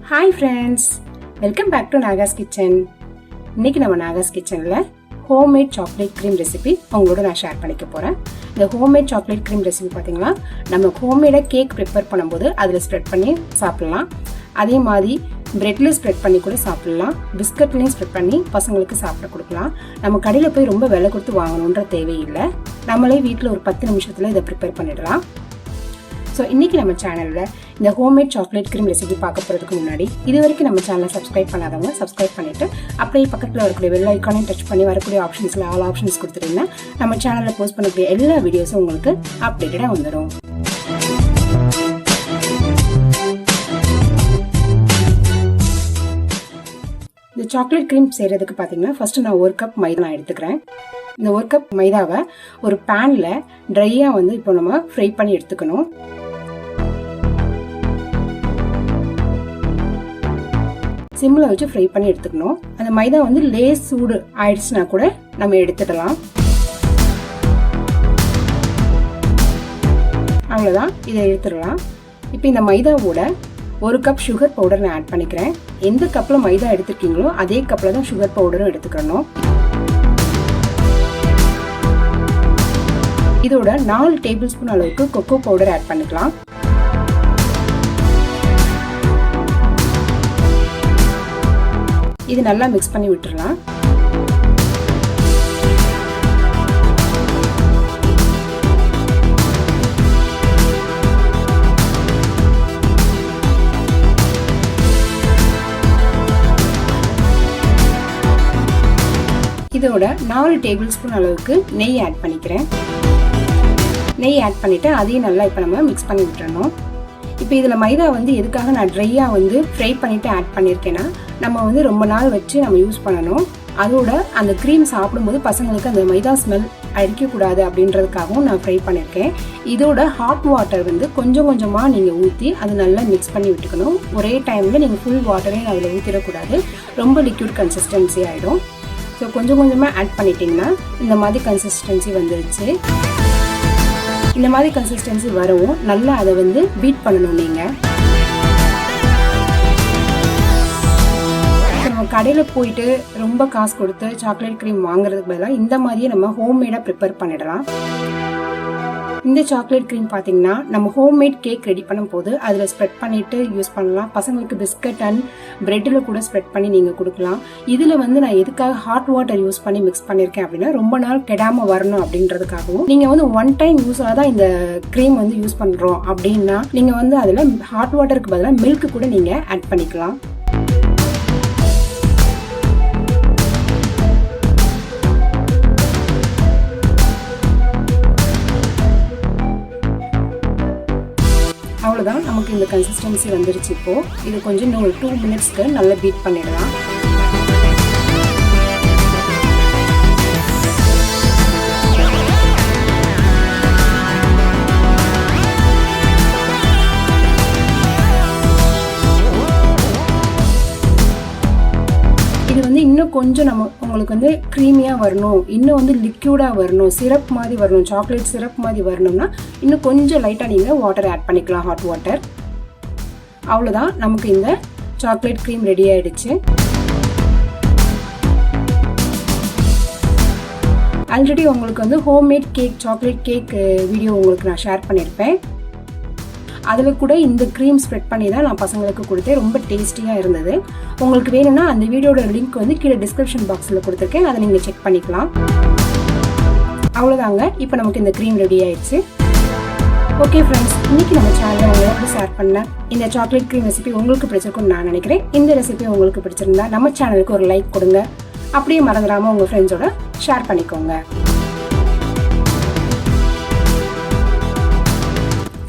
Hi friends, welcome back to NagasKitchen. இன்னைக்கு நம்ம NagasKitchenல homemade chocolate cream recipe உங்களோட நான் ஷேர் பண்ணிக்க போறேன். இந்த homemade chocolate cream recipe பாத்தீங்கன்னா நம்ம homemade கேக் prepare பண்ணும்போது அதுல ஸ்ப்ரெட் பண்ணி சாப்பிடலாம். அதே மாதிரி பிரெட்ல ஸ்ப்ரெட் பண்ணி கூட சாப்பிடலாம். பிஸ்கட்லயும் ஸ்ப்ரெட் பண்ணி பசங்களுக்கு சாப்பிட கொடுக்கலாம். நம்ம கடையில போய் ரொம்ப விலை கொடுத்து வாங்கணும்ன்ற தேவையில்லை. நம்மளே வீட்டில் ஒரு 10 நிமிஷத்துல இதை ப்ரிப்பேர் பண்ணிடலாம். ஸோ இன்றைக்கி நம்ம சேனலில் இந்த ஹோம்மேட் சாக்லேட் க்ரீம் ரெசிபி பார்க்க போகிறதுக்கு முன்னாடி இது வரைக்கும் நம்ம சேனலை சப்ஸ்கிரைப் பண்ணாதவங்க சப்ஸ்கிரைப் பண்ணிவிட்டு அப்படியே பக்கத்தில் வரக்கூடிய பெல் ஐக்கானையும் டச் பண்ணி வரக்கூடிய ஆப்ஷன்ஸில் ஆல் ஆப்ஷன்ஸ் கொடுத்துட்டீங்கன்னா நம்ம சேனலில் போஸ்ட் பண்ணக்கூடிய எல்லா வீடியோஸும் உங்களுக்கு அப்டேட்டடாக வந்துடும். இந்த சாக்லேட் க்ரீம் செய்கிறதுக்கு பார்த்தீங்கன்னா ஃபஸ்ட்டு நான் 1 கப் மைதா நான் எடுத்துக்கிறேன். இந்த 1 கப் மைதாவை ஒரு பேனில் ட்ரையாக இப்போ நம்ம ஃப்ரை பண்ணி எடுத்துக்கணும். சிம்மில் வச்சு ஃப்ரை பண்ணி எடுத்துக்கணும். அந்த மைதா லேஸ் சூடு ஆயிடுச்சுன்னா கூட நம்ம எடுத்துடலாம். அவ்வளோதான், இதை எடுத்துடலாம். இப்போ இந்த மைதாவோட 1 கப் சுகர் பவுடர் நான் ஆட் பண்ணிக்கிறேன். எந்த கப்பில் மைதா எடுத்துருக்கீங்களோ அதே கப்பில் தான் சுகர் பவுடரும் எடுத்துக்கணும். இதோட 4 டேபிள் ஸ்பூன் அளவுக்கு கொக்கோ பவுடர் ஆட் பண்ணிக்கலாம். இது நல்லா மிக்ஸ் பண்ணி விட்டுறலாம். இதோட 4 டேபிள் ஸ்பூன் அளவுக்கு நெய் ஆட் பண்ணிக்கிறேன். நெய் ஆட் பண்ணிவிட்டு அதையும் நல்லா இப்போ நம்ம மிக்ஸ் பண்ணி விட்டுறணும். இப்போ இதில் மைதா எதுக்காக நான் ட்ரையாக ஃப்ரை பண்ணிவிட்டு ஆட் பண்ணியிருக்கேன்னா நம்ம ரொம்ப நாள் வச்சு நம்ம யூஸ் பண்ணணும். அதோட அந்த க்ரீம் சாப்பிடும்போது பசங்களுக்கு அந்த மைதா ஸ்மெல் அடிக்கக்கூடாது அப்படின்றதுக்காகவும் நான் ஃப்ரை பண்ணியிருக்கேன். இதோட ஹாட் வாட்டர் கொஞ்சம் கொஞ்சமாக நீங்கள் ஊற்றி அது நல்லா மிக்ஸ் பண்ணி விட்டுக்கணும். ஒரே டைமில் நீங்கள் ஃபுல் வாட்டரையும் அதில் ஊற்றிடக்கூடாது, ரொம்ப லிக்விட் கன்சிஸ்டன்சி ஆகிடும். ஸோ கொஞ்சம் கொஞ்சமாக ஆட் பண்ணிட்டீங்கன்னா இந்த மாதிரி கன்சிஸ்டன்சி வந்துருச்சு. இந்த மாதிரி கன்சிஸ்டன்சி வரவும் நல்லா அதை பீட் பண்ணணும். நீங்கள் நம்ம கடையில் போயிட்டு ரொம்ப காசு கொடுத்து சாக்லேட் க்ரீம் வாங்குறதுக்கு பதிலாக இந்த மாதிரியே நம்ம ஹோம்மேடாக ப்ரிப்பேர் பண்ணிடலாம். இந்த சாக்லேட் க்ரீம் பார்த்தீங்கன்னா நம்ம ஹோம்மேட் கேக் ரெடி பண்ணும் போது அதில் ஸ்ப்ரெட் பண்ணிவிட்டு யூஸ் பண்ணலாம். பசங்களுக்கு பிஸ்கட் அண்ட் பிரெட்டில் கூட ஸ்ப்ரெட் பண்ணி நீங்கள் கொடுக்கலாம். இதில் நான் எதுக்காக ஹாட் வாட்டர் யூஸ் பண்ணி மிக்ஸ் பண்ணியிருக்கேன் அப்படின்னா ரொம்ப நாள் கெடாமல் வரணும் அப்படின்றதுக்காகவும், நீங்கள் 1 டைம் யூஸாக தான் இந்த க்ரீம் யூஸ் பண்ணுறோம் அப்படின்னா நீங்கள் அதில் ஹாட் வாட்டருக்கு பதிலாக மில்க் கூட நீங்கள் ஆட் பண்ணிக்கலாம். அவ்வளோதான், நமக்கு இந்த கன்சிஸ்டன்சி வந்துருச்சு. இப்போது இது கொஞ்சம் இன்னும் ஒரு 2 மினிட்ஸ்க்கு நல்லா பீட் பண்ணிடலாம். இது இன்னும் கொஞ்சம் உங்களுக்கு க்ரீமியாக வரணும், இன்னும் லிக்யூடாக வரணும், சிரப் மாதிரி வரணும், சாக்லேட் சிரப் மாதிரி வரணும்னா இன்னும் கொஞ்சம் லைட்டாக நீங்கள் வாட்டர் ஆட் பண்ணிக்கலாம், ஹாட் வாட்டர். அவ்வளோதான், நமக்கு இந்த சாக்லேட் க்ரீம் ரெடி ஆகிடுச்சு. ஆல்ரெடி உங்களுக்கு homemade cake chocolate cake video உங்களுக்கு நான் ஷேர் பண்ணியிருப்பேன். அதில் கூட இந்த க்ரீம் ஸ்ப்ரெட் பண்ணி தான் நான் பசங்களுக்கு கொடுத்தேன். ரொம்ப டேஸ்டியாக இருந்தது. உங்களுக்கு வேணும்னா அந்த வீடியோட லிங்க் கீழே டிஸ்கிரிப்ஷன் பாக்ஸில் கொடுத்துருக்கேன், அதை நீங்கள் செக் பண்ணிக்கலாம். அவ்வளோதாங்க, இப்போ நமக்கு இந்த க்ரீம் ரெடி ஆயிடுச்சு. ஓகே ஃப்ரெண்ட்ஸ், இன்றைக்கி நம்ம சேனலில் உங்களுக்கு ஷேர் பண்ண இந்த சாக்லேட் க்ரீம் ரெசிபி உங்களுக்கு பிடிச்சிருக்குன்னு நான் நினைக்கிறேன். இந்த ரெசிபி உங்களுக்கு பிடிச்சிருந்தா நம்ம சேனலுக்கு ஒரு லைக் கொடுங்க. அப்படியே மறந்துடாமல் உங்கள் ஃப்ரெண்ட்ஸோட ஷேர் பண்ணிக்கோங்க.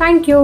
தேங்க்யூ.